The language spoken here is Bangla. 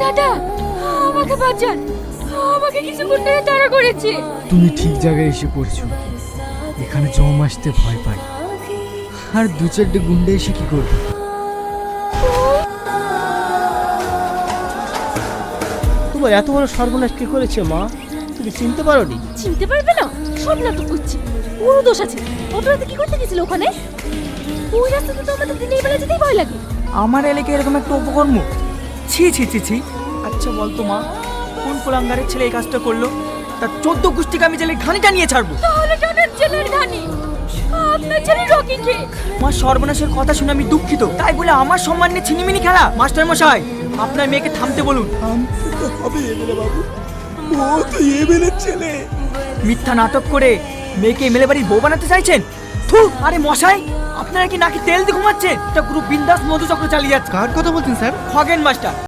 দাদা, আমাকে বাঁচান, আমাকে কিছু করতে তাড়া করেছে। তুমি ঠিক জায়গায় এসে পড়ছো। এখানে জম আসতে ভয় পাই, আর দু চারটে গুন্ডে এসে কি করবে? তোমার এত বড় সর্বনাশ কি করেছে মা? তুমি চিনতে পারোনি? চিনতে পারবে না? সব নাটক করছে, ওরও দোষ আছে। অপরাধ কি করতে গেছিল ওখানে? ওই রাস্তাতে তো আমাদের দিনের বেলা যেতেই ভয় লাগে। আমার এলাকায় এরকম একটা উপকর্ম, ছি ছি ছি ছি। আচ্ছা বলতো মা, কোন কুলাঙ্গারের ছেলে এই কাজটা করলো? তার 14 গোষ্ঠীকে আমি জেলে ঘানিটা নিয়ে ছাড়বো। তাহলে টাটার জেলের ঘানি আপনার ছেলে রকি কে? আমার সর্বনাশের কথা শুনে আমি দুঃখিত, তাই বলে আমার সম্মান নিয়ে ছিনিমিনি খেলা? মাস্টার মশাই, আপনার মেয়েকে থামতে বলুন। হবে এমএলএ বাবু, ও তো এমএলএ ছেলে। মিথ্যা নাটক করে মেয়েকে এমএলএ বাড়ির বউ বানাতে চাইছেন? থু, আরে মশাই, আপনারা কি নাকি তেল দিয়ে ঘুমাচ্ছেন? এটা গ্রুপ বিন্দাস মধুচক্র চালিয়ে যাচ্ছে। কার কথা বলছেন স্যার? খগেন মাস্টার।